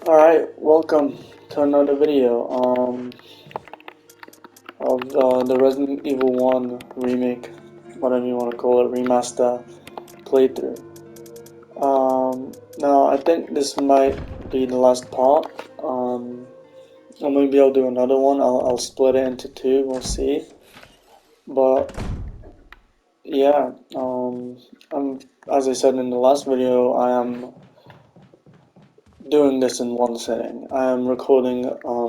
Alright, welcome to another video of the Resident Evil 1 remake, whatever you want to call it, remaster playthrough. Now I think this might be the last part, or maybe I'll do another one. I'll split it into two, we'll see. But yeah, as I said in the last video, I am doing this in one sitting. I am recording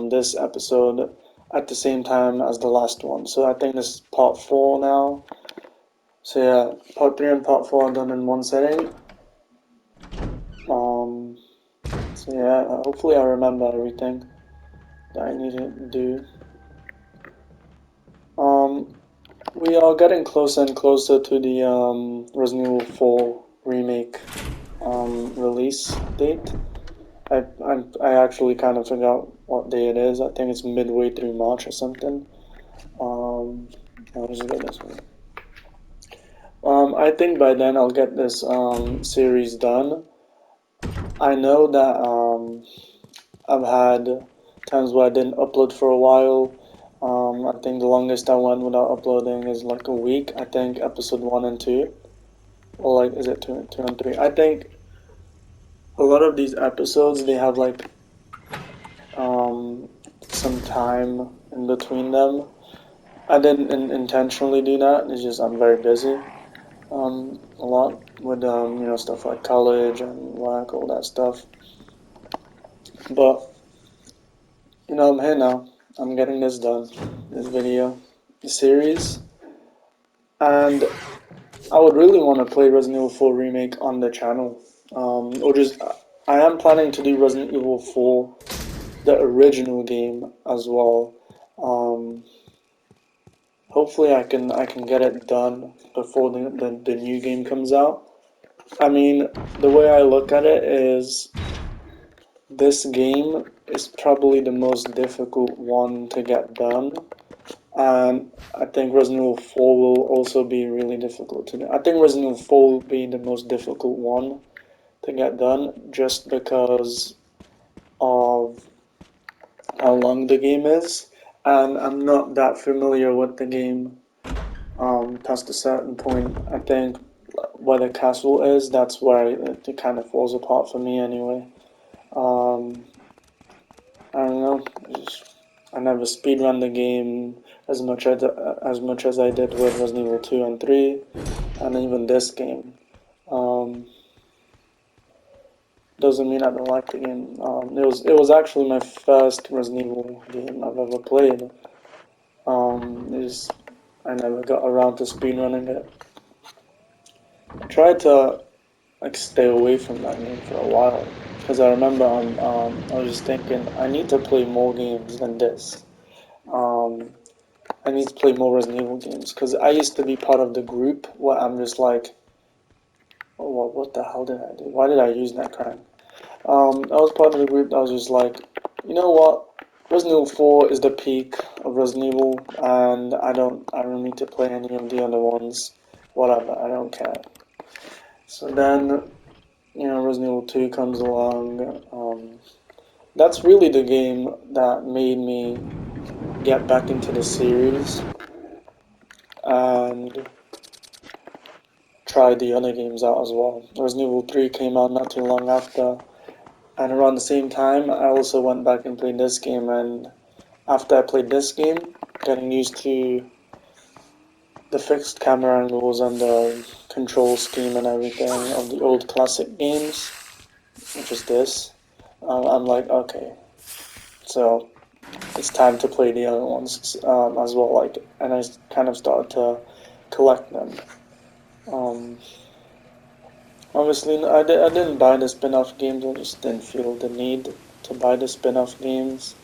this episode at the same time as the last one. So I think this is part 4 now. So yeah, part 3 and part 4 are done in one sitting. Um, so yeah, hopefully I remember everything that I need to do. We are getting closer and closer to the Resident Evil 4 remake release date. I actually kind of forgot what day it is. I think it's midway through March or something. I'll just get this one. I think by then I'll get this series done. I know that I've had times where I didn't upload for a while. I think the longest I went without uploading is like a week. I think episode 1 and 2. Or like, is it 2 and 3? I think a lot of these episodes, they have like some time in between them. I didn't intentionally do that. It's just I'm very busy a lot with stuff like college and work, all that stuff. But I'm here now. I'm getting this done, this video, the series, and I would really want to play Resident Evil 4 remake on the channel, or just I am planning to do Resident Evil 4, the original game as well. Um, Hopefully I can get it done before the new game comes out. I mean, the way I look at it is this game is probably the most difficult one to get done. And I think Resident Evil 4 will also be really difficult to do. I think Resident Evil 4 will be the most difficult one to get done just because of how long the game is. And I'm not that familiar with the game past a certain point. I think where the castle is, that's where it kind of falls apart for me anyway. Um, I don't know. I never speedrun the game as much as I did with Resident Evil 2 and 3, and even this game. Um, doesn't mean I don't like the game. It was actually my first Resident Evil game I've ever played. I never got around to speedrunning it. I tried to like stay away from that game for a while because I remember I was just thinking I need to play more games than this. Um, I need to play more Resident Evil games because I used to be part of the group where I'm just like, oh, what the hell did I do? Why did I use that crank? I was part of the group that was just like, you know what? Resident Evil 4 is the peak of Resident Evil, and I don't need to play any of the other ones. Whatever, I don't care. So then, Resident Evil 2 comes along. That's really the game that made me get back into the series and try the other games out as well. Resident Evil 3 came out not too long after, and around the same time, I also went back and played this game. And after I played this game, getting used to the fixed camera angles and the control scheme and everything of the old classic games, which is this, I'm like, okay, so it's time to play the other ones as well. Like, and I kind of started to collect them. Um, Obviously, I didn't buy the spin-off games. I just didn't feel the need to buy the spin-off games.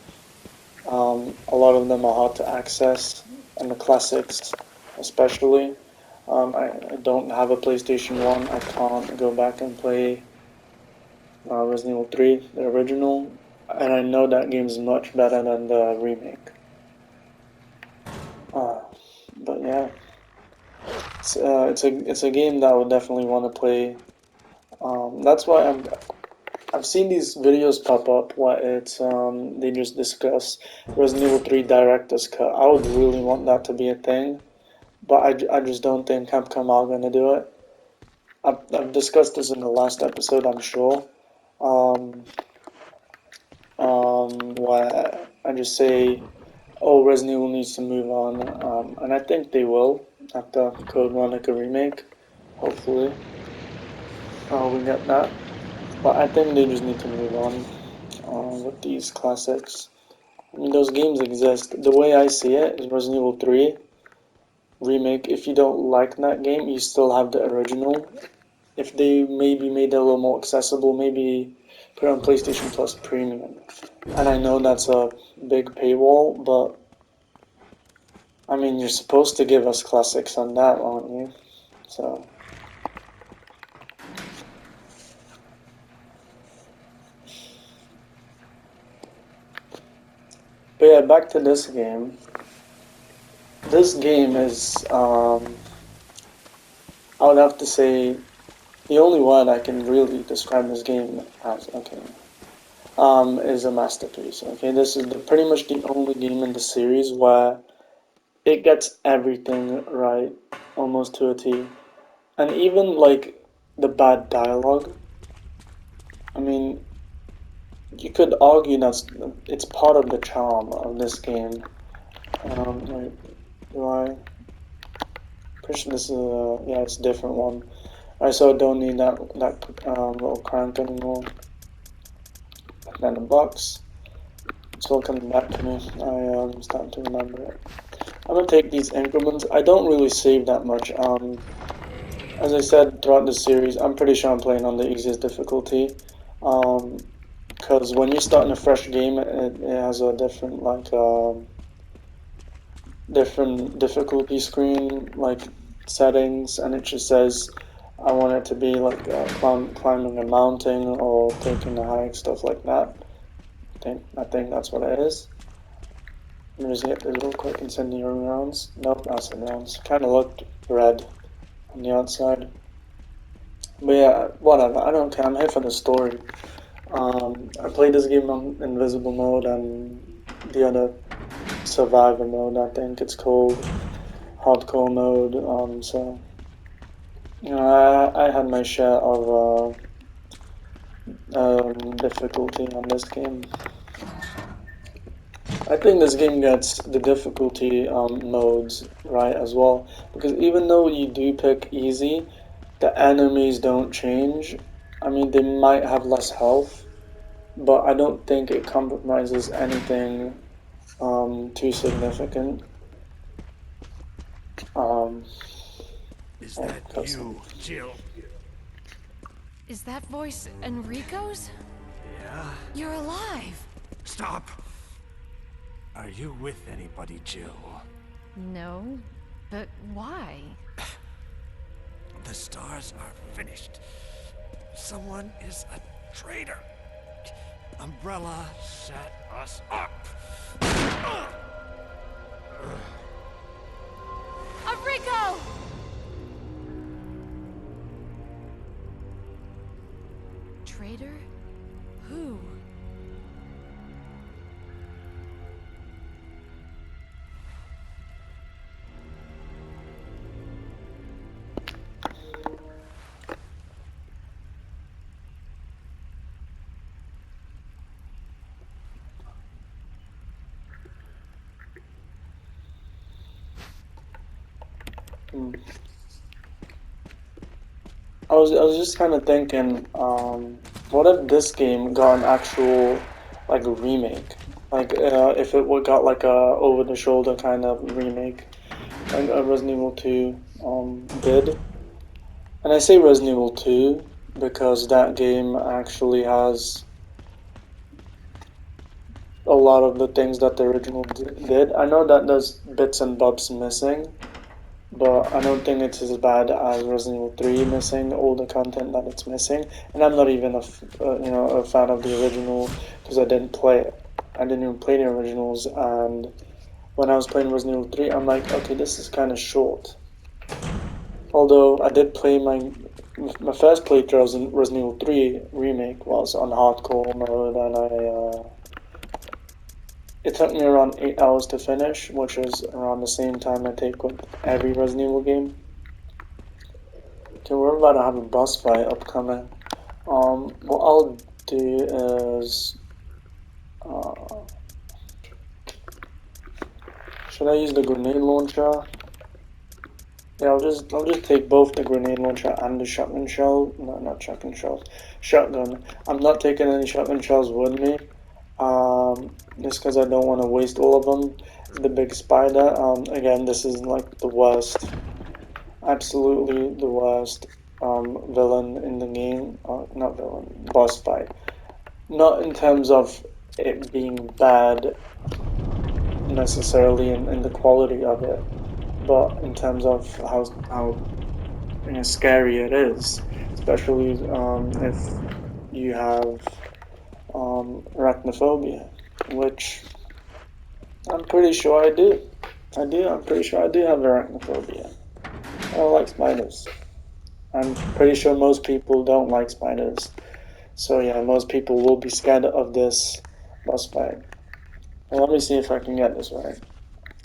A lot of them are hard to access, and the classics, especially. I don't have a PlayStation 1. I can't go back and play Resident Evil 3, the original, and I know that game is much better than the remake. But yeah, it's a game that I would definitely want to play. That's why I've seen these videos pop up where it's they just discuss Resident Evil 3 Director's Cut. I would really want that to be a thing, but I just don't think Capcom are gonna do it. I've discussed this in the last episode, I'm sure. Um, where I just say, oh, Resident Evil needs to move on, and I think they will after Code Veronica remake. Hopefully, we get that. But I think they just need to move on with these classics. I mean, those games exist. The way I see it is Resident Evil 3 remake. If you don't like that game, you still have the original. If they maybe made it a little more accessible, maybe put it on PlayStation Plus Premium. And I know that's a big paywall, but I mean, you're supposed to give us classics on that, aren't you? So. But yeah, back to this game. This game is, I would have to say, the only word I can really describe this game as, okay, is a masterpiece. Okay, this is pretty much the only game in the series where it gets everything right, almost to a T. And even like the bad dialogue, I mean, you could argue that's it's part of the charm of this game. Wait, do I? Pretty sure this is yeah, it's a different one. I so don't need that little crank anymore. Put that in a box. It's all coming back to me. I'm starting to remember it. I'm gonna take these increments. I don't really save that much. As I said throughout the series, I'm pretty sure I'm playing on the easiest difficulty. Because when you're starting a fresh game, it has a different different difficulty screen settings, and it just says I want it to be like climbing a mountain or taking a hike, stuff like that. I think that's what it is. Let me just get this real quick. Incendiary rounds. Nope, acid rounds. Kind of looked red on the outside. But yeah, whatever. I don't care. I'm here for the story. I played this game on invisible mode and the other survivor mode. I think it's called hardcore mode. So you know, I had my share of difficulty on this game. I think this game gets the difficulty modes right as well, because even though you do pick easy, the enemies don't change. I mean, they might have less health, but I don't think it compromises anything too significant. Um, Is that you, Jill? Is that voice Enrico's? Yeah? You're alive! Stop! Are you with anybody, Jill? No, but why? The stars are finished. Someone is a traitor. Umbrella set us up. Enrico! Traitor? Who? I was just kind of thinking, what if this game got an actual like a remake? Like if it would got like a over the shoulder kind of remake, like a Resident Evil 2 did. And I say Resident Evil 2 because that game actually has a lot of the things that the original did. I know that there's bits and bobs missing, but I don't think it's as bad as Resident Evil 3 missing all the content that it's missing. And I'm not even a fan of the original because I didn't play it. I didn't even play the originals, and when I was playing Resident Evil 3, I'm like, okay, this is kind of short. Although I did play my first playthrough was in Resident Evil 3 remake was on hardcore mode, and it took me around 8 hours to finish, which is around the same time I take with every Resident Evil game. Okay, we're about to have a boss fight upcoming. What I'll do is, uh, should I use the grenade launcher? Yeah, I'll just take both the grenade launcher and the shotgun shell. No, not shotgun shells. Shotgun. I'm not taking any shotgun shells with me. Just because I don't want to waste all of them. The big spider. Again, this is like the worst, absolutely the worst villain in the game. Not villain, boss fight. Not in terms of it being bad necessarily in the quality of it, but in terms of how scary it is, especially if you have arachnophobia, which I'm pretty sure I do. I'm pretty sure I do have arachnophobia. I don't like spiders. I'm pretty sure most people don't like spiders. So yeah, most people will be scared of this boss fight. Well, let me see if I can get this right.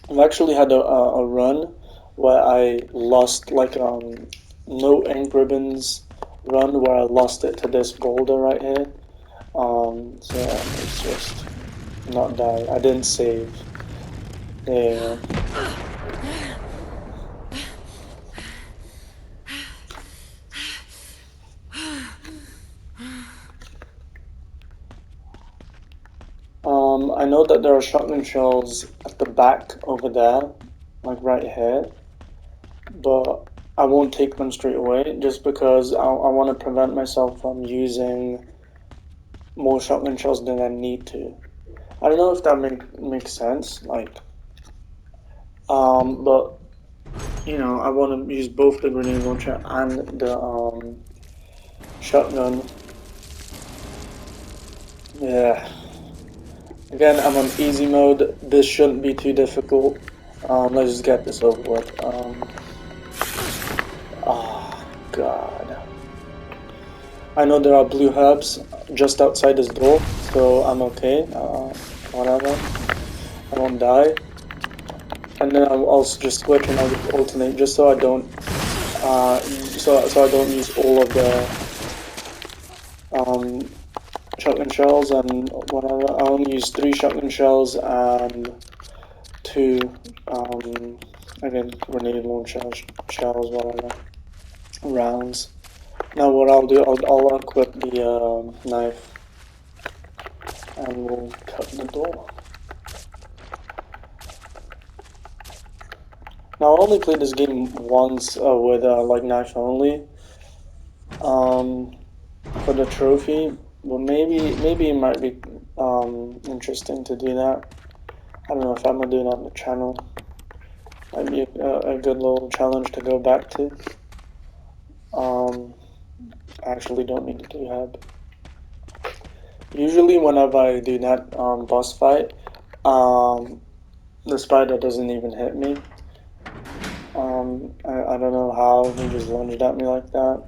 I've actually had a run where I lost like no ink ribbons run where I lost it to this boulder right here. So yeah, it's just not die. I didn't save. Yeah. I know that there are shotgun shells at the back over there, like right here, but I won't take them straight away just because I want to prevent myself from using more shotgun shells than I need to. I don't know if that makes sense, like, but you know, I want to use both the grenade launcher and the shotgun. Yeah. Again, I'm on easy mode. This shouldn't be too difficult. Let's just get this over with. Oh, God. I know there are blue herbs just outside this door, so I'm okay. Whatever. I won't die. And then I'll also just switch and I'll just alternate just so I don't, so I don't use all of the shotgun shells and whatever. I only use 3 shotgun shells and 2 again grenade launcher shells, whatever, rounds. Now what I'll do, I'll equip the knife and we'll cut the door. Now I only played this game once with like knife only for the trophy, but maybe it might be interesting to do that. I don't know if I'm gonna do it on the channel. Might be a good little challenge to go back to. I actually don't need to do rehab. Usually whenever I do that boss fight, the spider doesn't even hit me. I don't know how he just lunged at me like that.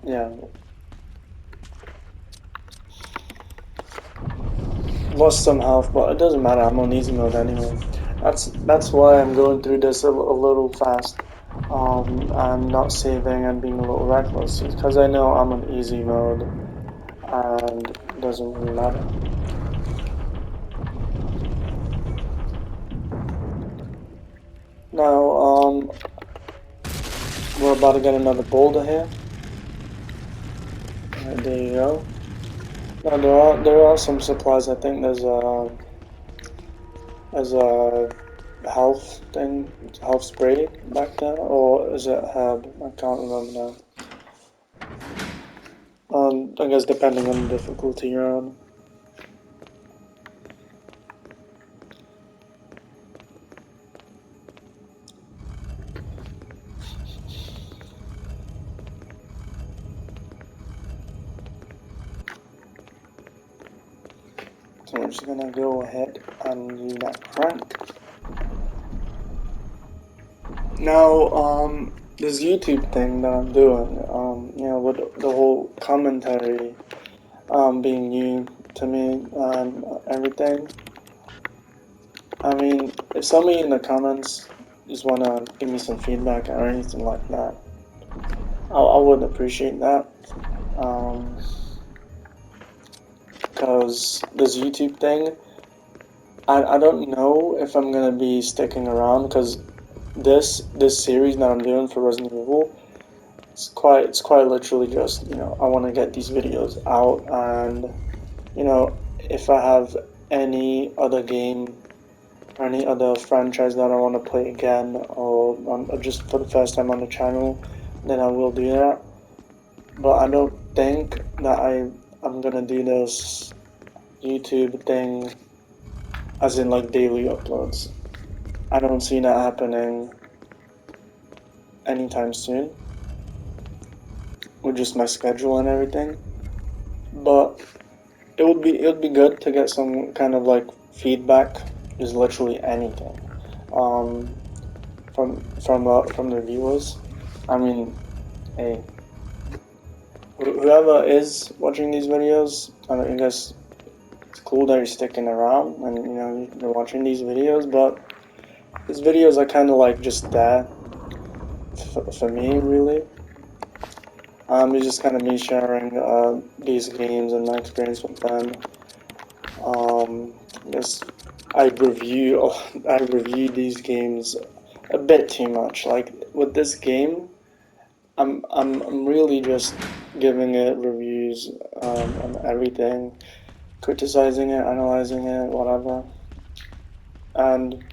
Yeah. Lost some health, but it doesn't matter. I'm on easy mode anyway. That's why I'm going through this a little fast. I'm not saving and being a little reckless because I know I'm on easy mode and it doesn't really matter. Now, we're about to get another boulder here. Alright, there you go. Now there are some supplies. I think there's a health thing, health spray back there, or is it herb? I can't remember now. I guess depending on the difficulty you're on. So we're just gonna go ahead and use that crank. Now, this YouTube thing that I'm doing, with the whole commentary, being new to me and everything. I mean, if somebody in the comments just wanna give me some feedback or anything like that, I would appreciate that. Because this YouTube thing, I don't know if I'm gonna be sticking around because this series that I'm doing for Resident Evil, it's quite literally just, I want to get these videos out, and if I have any other game or any other franchise that I want to play again, or just for the first time on the channel, then I will do that. But I don't think that I'm gonna do this YouTube thing as in like daily uploads. I don't see that happening anytime soon with just my schedule and everything. But it would be good to get some kind of like feedback, just literally anything, um, from the viewers. I mean, hey, whoever is watching these videos, I guess it's cool that you're sticking around and you're watching these videos. But these videos are kind of like just that for me, really. It's just kind of me sharing these games and my experience with them. I guess I review these games a bit too much. Like with this game, I'm really just giving it reviews on everything, criticizing it, analyzing it, whatever. And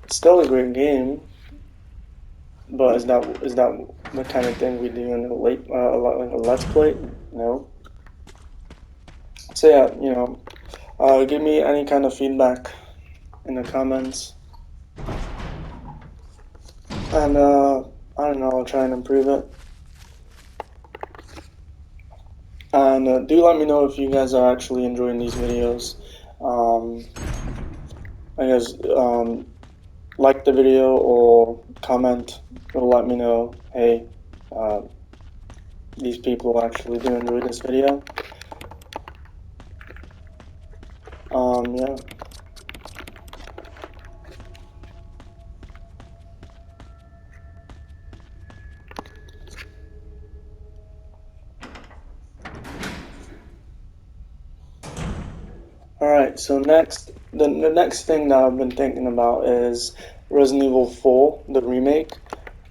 it's still a great game, but is that the kind of thing we do in like a let's play? No. So yeah, give me any kind of feedback in the comments, and I don't know, I'll try and improve it. And do let me know if you guys are actually enjoying these videos. Um, I guess like the video or comment. It'll let me know, hey, uh, these people actually do enjoy this video. Yeah. Alright, so the next thing that I've been thinking about is Resident Evil 4, the remake,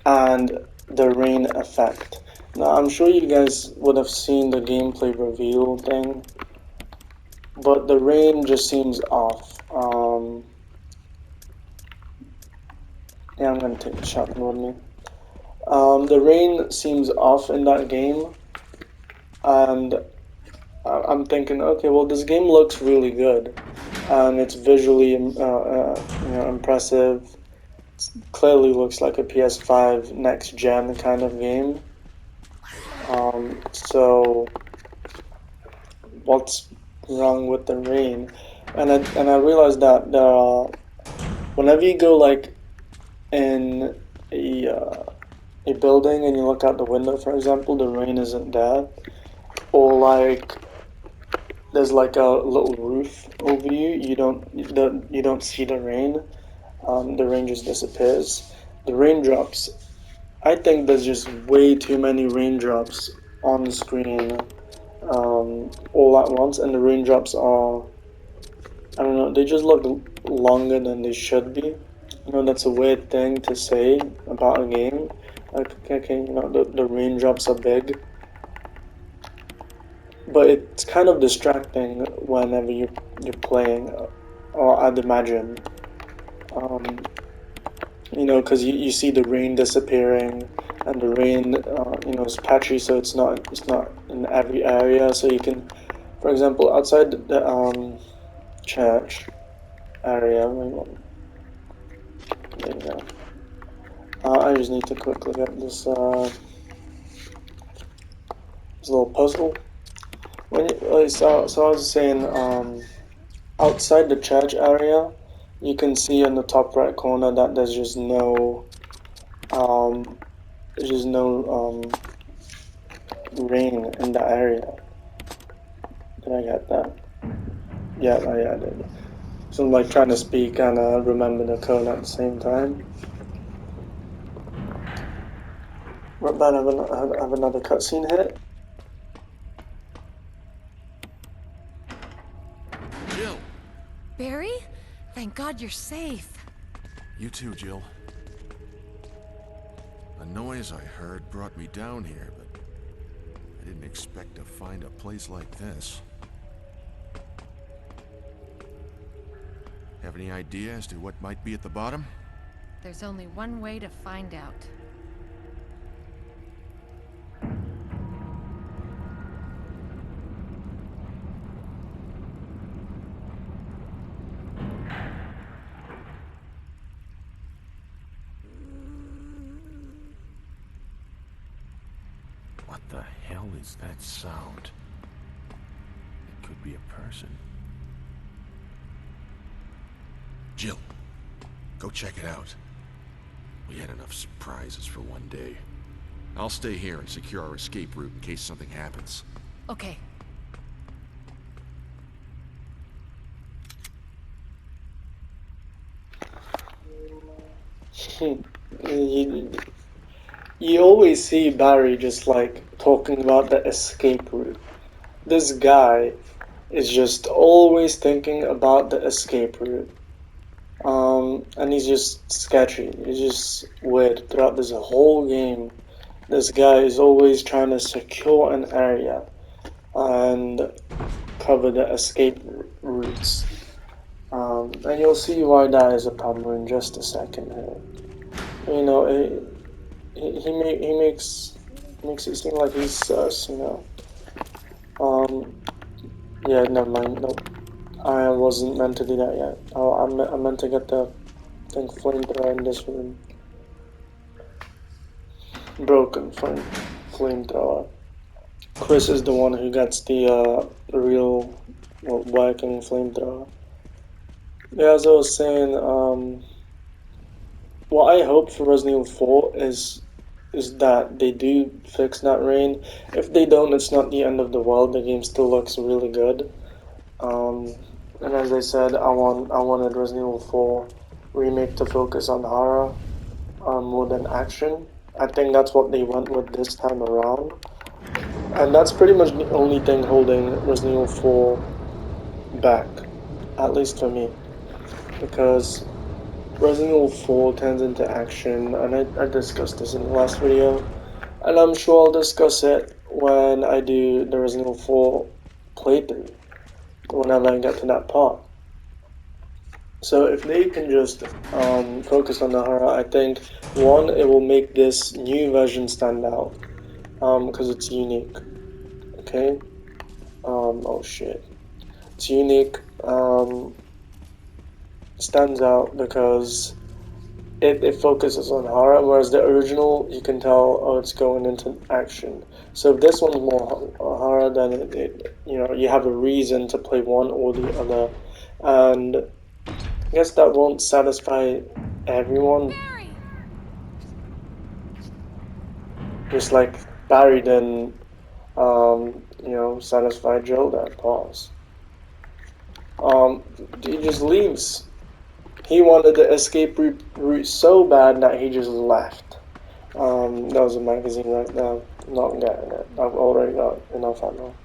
and the rain effect. Now, I'm sure you guys would have seen the gameplay reveal thing, but the rain just seems off. Yeah, I'm gonna take the shotgun with me. The rain seems off in that game, and I'm thinking, okay, well, this game looks really good, and it's visually, impressive. It clearly looks like a PS5 next gen kind of game. So what's wrong with the rain? And I realized that whenever you go like in a building and you look out the window, for example, the rain isn't there, or like there's like a little roof over you. You don't see the rain. The rain just disappears. The raindrops. I think there's just way too many raindrops on the screen all at once, and the raindrops are, I don't know, they just look longer than they should be. That's a weird thing to say about a game. Like, okay, the raindrops are big, but it's kind of distracting whenever you're playing, or I'd imagine. Um, because you see the rain disappearing, and the rain, is patchy, so it's not in every area. So you can, for example, outside the church area. There you go. I just need to quickly get this little puzzle. So I was saying, outside the church area, you can see in the top right corner that there's just um, no rain in the area. Did I get that? Yeah, I did. So I'm like trying to speak and remember the code at the same time. We're about to have another cutscene hit. Jill! Barry? Thank God you're safe. You too, Jill. A noise I heard brought me down here, but I didn't expect to find a place like this. Have any idea as to what might be at the bottom? There's only one way to find out. What the hell is that sound? It could be a person. Jill, go check it out. We had enough surprises for one day. I'll stay here and secure our escape route in case something happens. Okay. you, you always see Barry just like talking about the escape route. This guy is just always thinking about the escape route. And he's just sketchy. He's just weird throughout this whole game. This guy is always trying to secure an area and cover the escape routes. And you'll see why that is a problem in just a second here. You know, he makes it seem like he's sus, you know. Yeah, never mind. Nope. I wasn't meant to do that yet. I meant to get the thing flamethrower in this room. Broken flamethrower. Chris is the one who gets the real working flamethrower. Yeah, as I was saying, what I hope for Resident Evil 4 is that they do fix that rain. If they don't, it's not the end of the world. The game still looks really good. And as I said, I wanted Resident Evil 4 remake to focus on horror more than action. I think that's what they went with this time around. And that's pretty much the only thing holding Resident Evil 4 back, at least for me. Because Resident Evil 4 turns into action, and I discussed this in the last video, and I'm sure I'll discuss it when I do the Resident Evil 4 playthrough, whenever I get to that part. So if they can just focus on the horror, I think, one, it will make this new version stand out, because it's unique, okay? Oh shit. It's unique, stands out because it focuses on horror, whereas the original, you can tell, oh, it's going into action. So if this one's more horror, then you know, you have a reason to play one or the other, and I guess that won't satisfy everyone. Barry! Just Just like Barry didn't, you know, satisfy Jill. That pause. He just leaves. He wanted the escape route so bad that he just left. That was a magazine right now. I'm not getting it. I've already got enough ammo.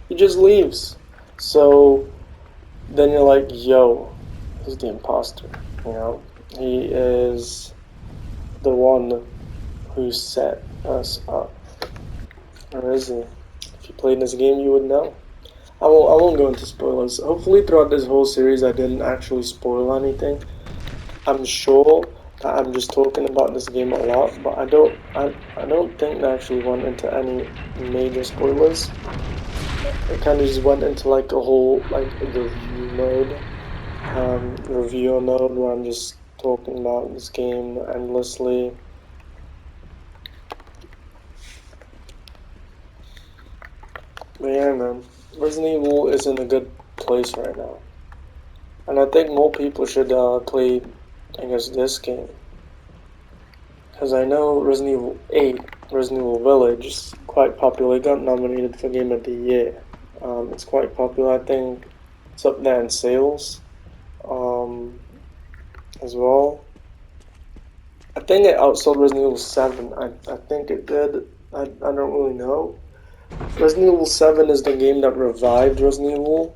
He just leaves. So then you're like, yo, he's the imposter. You know, he is the one who set us up. Or is he? If you played this game, you would know. I won't go into spoilers. Hopefully throughout this whole series I didn't actually spoil anything. I'm sure that I'm just talking about this game a lot, but I don't think I actually went into any major spoilers. It kind of just went into like a whole like review mode, reviewer mode where I'm just talking about this game endlessly. But yeah, man, Resident Evil is in a good place right now. And I think more people should play, I guess, this game. Because I know Resident Evil 8, Resident Evil Village is quite popular. It got nominated for Game of the Year. It's quite popular. I think it's up there in sales um, as well. I think it outsold Resident Evil 7. I think it did. I don't really know. Resident Evil 7 is the game that revived Resident Evil.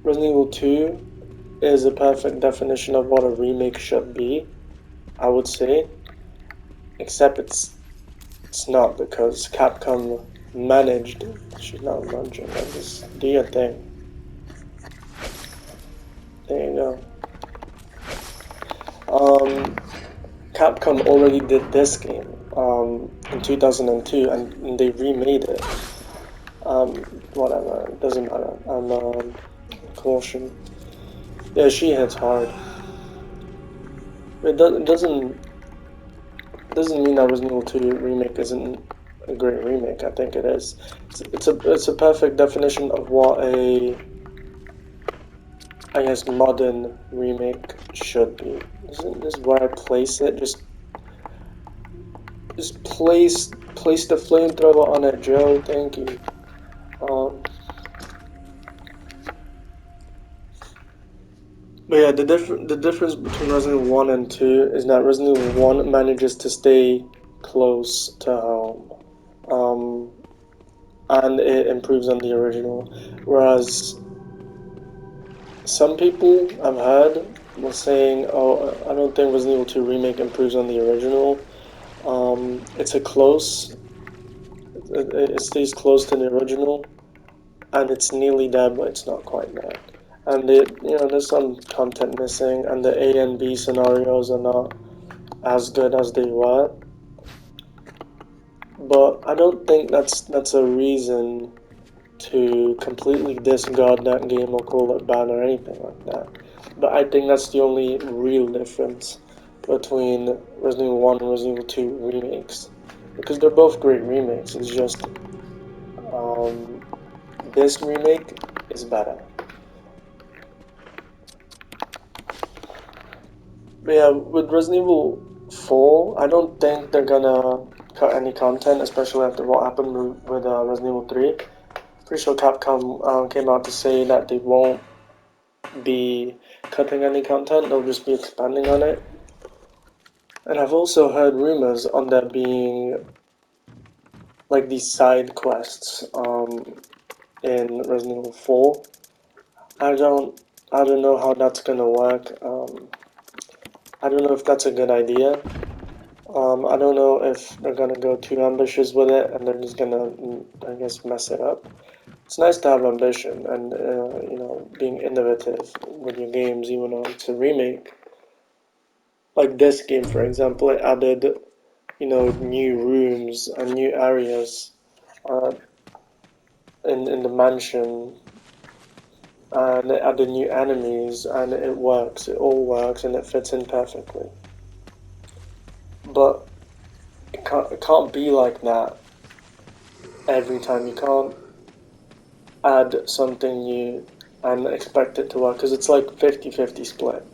Resident Evil 2 is a perfect definition of what a remake should be, I would say. Except it's not because Capcom managed. She's not munching. Just do your thing. There you go. Capcom already did this game in 2002, and they remade it. Whatever, it doesn't matter. Caution. Yeah, she hits hard. It doesn't mean that Resident Evil 2 remake isn't a great remake. I think it is. It's a perfect definition of what a, I guess, modern remake should be. Isn't this where I place it? Just place the flamethrower on it, Joe. Thank you. Um, but yeah, the difference between Resident Evil 1 and 2 is that Resident Evil 1 manages to stay close to home. And it improves on the original. Whereas some people I've heard were saying, "Oh, I don't think Resident Evil 2 remake improves on the original. It's a close. It stays close to the original, and it's nearly there, but it's not quite there. And there's some content missing, and the A and B scenarios are not as good as they were. But I don't think that's a reason to completely discard that game or call it bad or anything like that. But I think that's the only real difference between Resident Evil 1 and Resident Evil 2 remakes. Because they're both great remakes, it's just um, this remake is better. But yeah, with Resident Evil 4, I don't think they're gonna cut any content, especially after what happened with Resident Evil 3. Pretty sure Capcom came out to say that they won't be cutting any content, they'll just be expanding on it. And I've also heard rumors on there being like these side quests in Resident Evil 4. I don't I don't know how that's gonna work. I don't know if that's a good idea. I don't know if they're gonna go too ambitious with it and they're just gonna, I guess, mess it up. It's nice to have ambition and being innovative with your games, even though it's a remake. Like this game, for example, it added new rooms and new areas uh, in the mansion, and it added new enemies, and it works. It all works, and it fits in perfectly. But it can't be like that every time. You can't add something new and expect it to work, because it's like 50-50 split.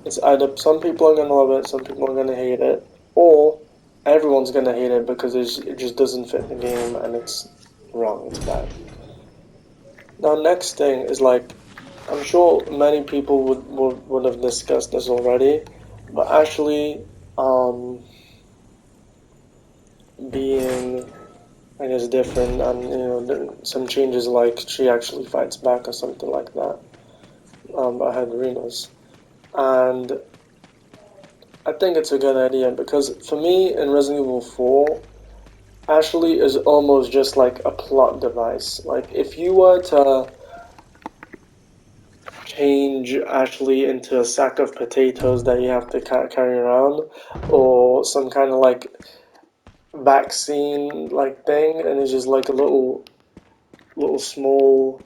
It's either some people are gonna love it, some people are gonna hate it, or everyone's gonna hate it because it just doesn't fit the game and it's wrong, it's bad. Now, next thing is like, I'm sure many people would have discussed this already, but actually, being, I guess, different, and some changes like she actually fights back or something like that. I had rumors, and I think it's a good idea because for me in Resident Evil 4, Ashley is almost just like a plot device. Like if you were to change Ashley into a sack of potatoes that you have to carry around, or some kind of like vaccine like thing, and it's just like a little small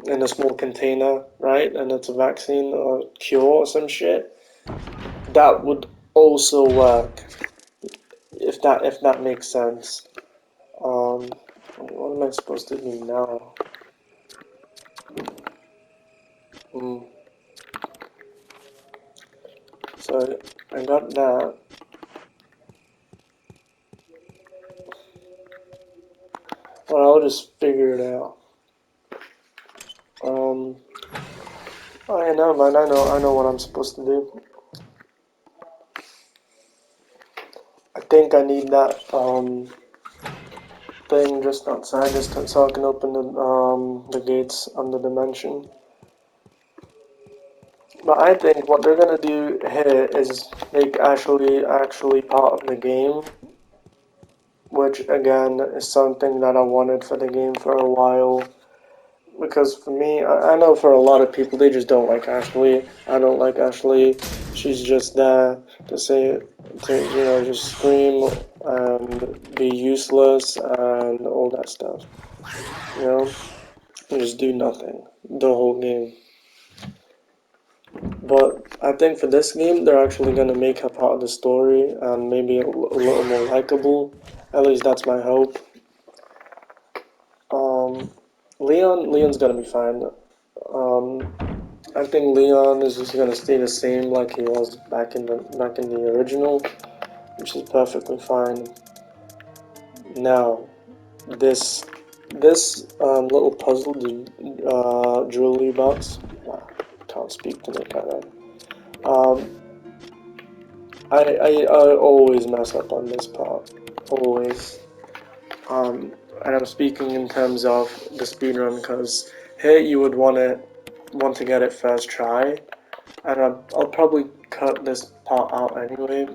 in a small container, right? And it's a vaccine or cure or some shit. That would also work if that makes sense. What am I supposed to do now? Mm. So I got that. Well, I'll just figure it out. Oh yeah, no, man. I know what I'm supposed to do. I think I need that thing just outside, just so I can open the gates on the dimension. But I think what they're gonna do here is make actually part of the game, which again is something that I wanted for the game for a while. Because for me, I know for a lot of people, they just don't like Ashley. I don't like Ashley. She's just there to say, just scream and be useless and all that stuff. You know, and just do nothing the whole game. But I think for this game, they're actually gonna make her part of the story and maybe a little more likable. At least that's my hope. Um, Leon's gonna be fine. Um, I think Leon is just gonna stay the same like he was back in the original, which is perfectly fine. Now, this little puzzle, the jewelry box. Wow, can't speak to make that. Um, I always mess up on this part, always. And I'm speaking in terms of the speedrun because here you would want to get it first try, and I'll probably cut this part out anyway,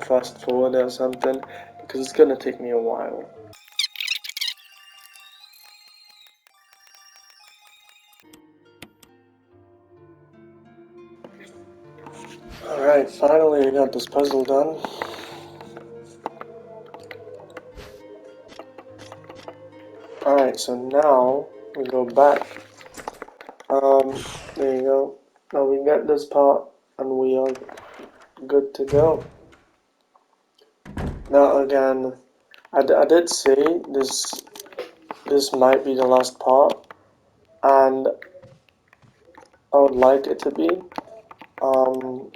fast forward or something, because it's gonna take me a while. Alright, finally I got this puzzle done. Alright, so now we go back. There you go. Now we get this part and we are good to go. Now again, I did say this might be the last part, and I would like it to be. Um,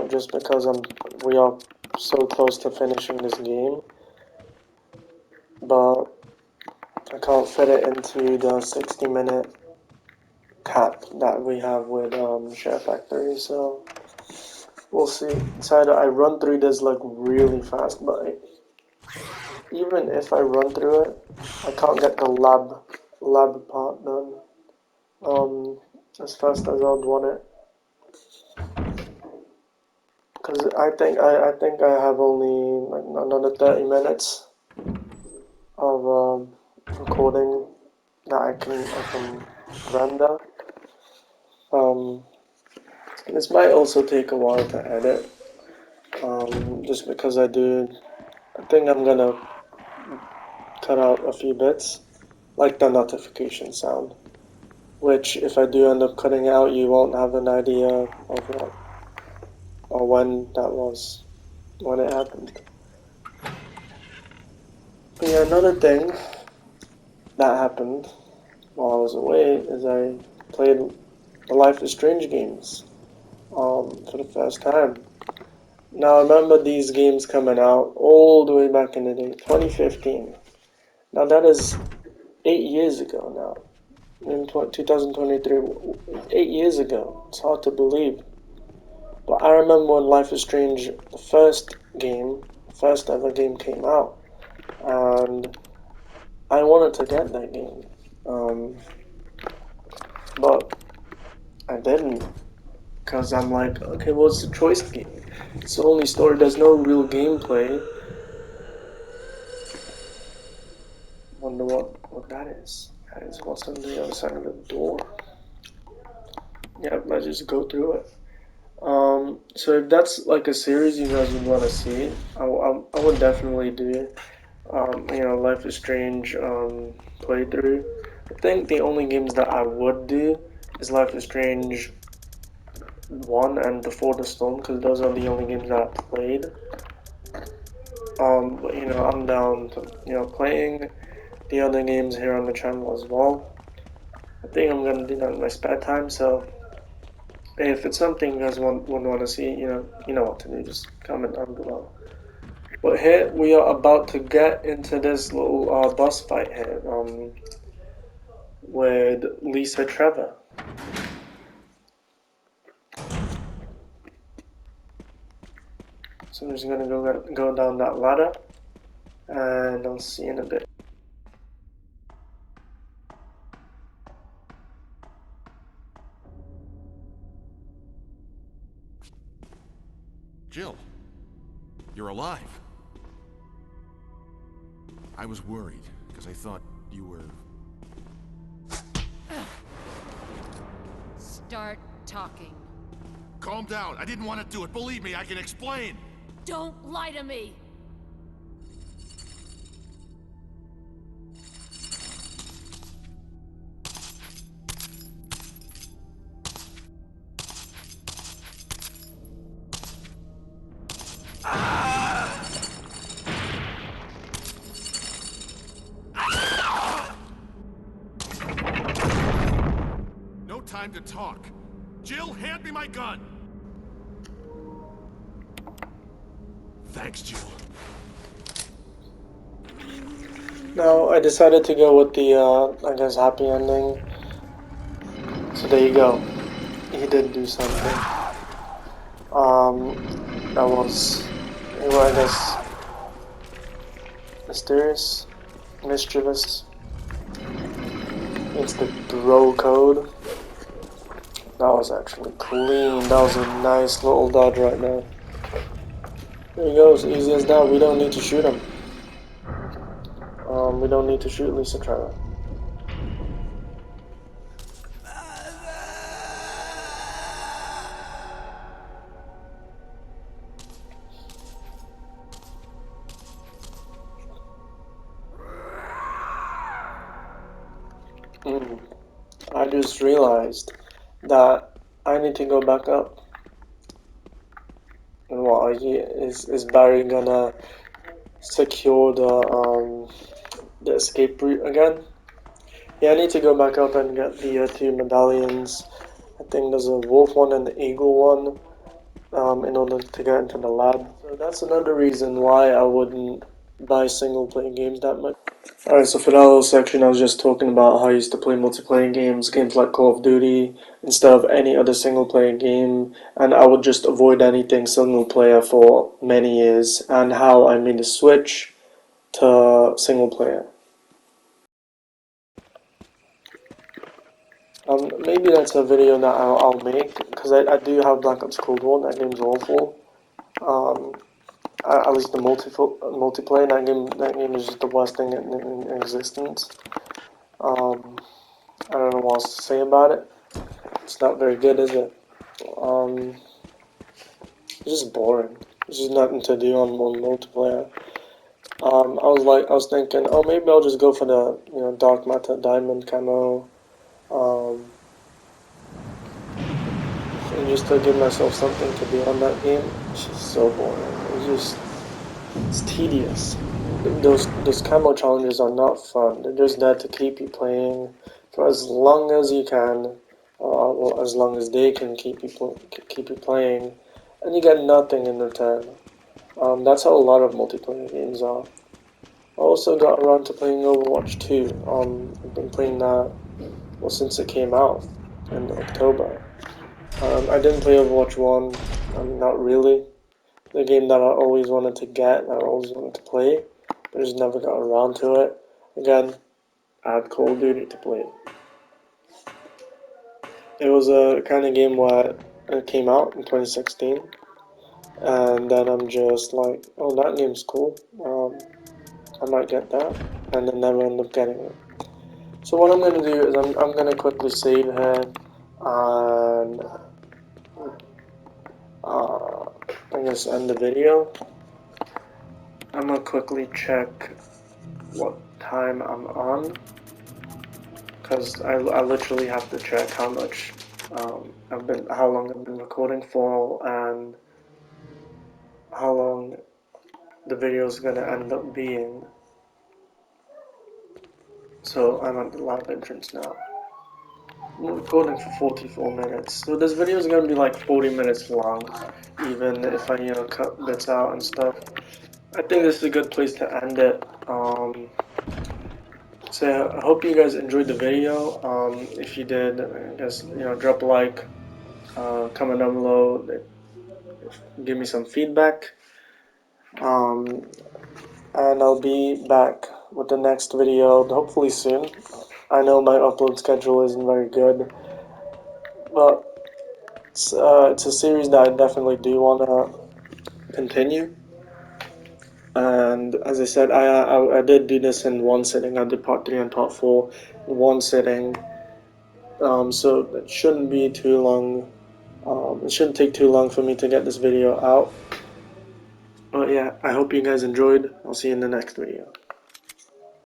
just because we are so close to finishing this game, but I can't fit it into the 60-minute cap that we have with Share Factory, so we'll see. So I run through this like really fast, but even if I run through it, I can't get the lab part done as fast as I'd want it. Because I think I have only like another 30 minutes of recording that I can render. Um, this might also take a while to edit. Just because I think I'm gonna cut out a few bits, like the notification sound. Which, if I do end up cutting out, you won't have an idea of what or when that was, when it happened. But yeah, another thing that happened while I was away is I played the Life is Strange games for the first time. Now, I remember these games coming out all the way back in the day, 2015. Now, that is 8 years ago now, in 2023, 8 years ago. It's hard to believe. But I remember when Life is Strange, the first ever game came out, and I wanted to get that game. But I didn't, because I'm like, okay, what's the choice game? It's the only story, there's no real gameplay. Wonder what that is. That is what's on the other side of the door. Yep, let's just go through it. So if that's like a series you guys would want to see, I would definitely do, Life is Strange playthrough. I think the only games that I would do is Life is Strange 1 and Before the Storm, because those are the only games that I played. But I'm down to, playing the other games here on the channel as well. I think I'm gonna do that in my spare time. So if it's something you guys would want to see, you know what to do. Just comment down below. But here we are about to get into this little boss fight here, with Lisa Trevor. So I'm just gonna go down that ladder, and I'll see you in a bit. Jill, you're alive. I was worried, because I thought you were... Start talking. Calm down. I didn't want to do it. Believe me, I can explain. Don't lie to me! No time to talk. Jill, hand me my gun. Thanks, Jill. Now I decided to go with the I guess happy ending. So there you go. He did do something. That was, well, I guess, mysterious, mischievous. It's the bro code. That was actually clean. That was a nice little dodge right now. There he goes, easy as that. We don't need to shoot him. We don't need to shoot Lisa Trevor. I just realized that I need to go back up. And what is Barry gonna secure the escape route again? Yeah, I need to go back up and get the two medallions. I think there's a wolf one and the eagle one, in order to get into the lab. So that's another reason why I wouldn't buy single player games that much. Alright, so for that little section I was just talking about how I used to play multiplayer games like Call of Duty, instead of any other single player game, and I would just avoid anything single player for many years, and how I made the switch to single player. Maybe that's a video that I'll make, because I do have Black Ops Cold War. That game's awful. At least the multiplayer, that game is just the worst thing in existence. I don't know what else to say about it. It's not very good, is it? Um, it's just boring. There's just nothing to do on multiplayer. I was thinking, oh, maybe I'll just go for the, dark matter diamond camo, and just to give myself something to do on that game. It's just so boring. It's tedious. Those camo challenges are not fun. They're just there to keep you playing for as long as you can, well, as long as they can keep you playing, and you get nothing in return. That's how a lot of multiplayer games are. I also got around to playing Overwatch 2. I've been playing that, well, since it came out in October. I didn't play Overwatch 1, not really. The game that I always wanted to get, that I always wanted to play, but just never got around to it. Again, I had Call of Duty to play. It was a kind of game where it came out in 2016, and then I'm just like, oh, that game's cool. I might get that, and then never end up getting it. So what I'm gonna do is I'm gonna quickly save here, and I guess end the video. I'm gonna quickly check what time I'm on, because I literally have to check how much how long I've been recording for, and how long the video is gonna end up being. So I'm at the lab entrance now. I'm recording for 44 minutes, so this video is gonna be like 40 minutes long, even if I, cut bits out and stuff. I think this is a good place to end it. So I hope you guys enjoyed the video. If you did, I guess, drop a like, comment down below, give me some feedback. Um, and I'll be back with the next video hopefully soon. I know my upload schedule isn't very good, but it's a series that I definitely do want to continue. And as I said, I did do this in one sitting. I did part 3 and part 4 in one sitting. So it shouldn't be too long. It shouldn't take too long for me to get this video out. But yeah, I hope you guys enjoyed. I'll see you in the next video.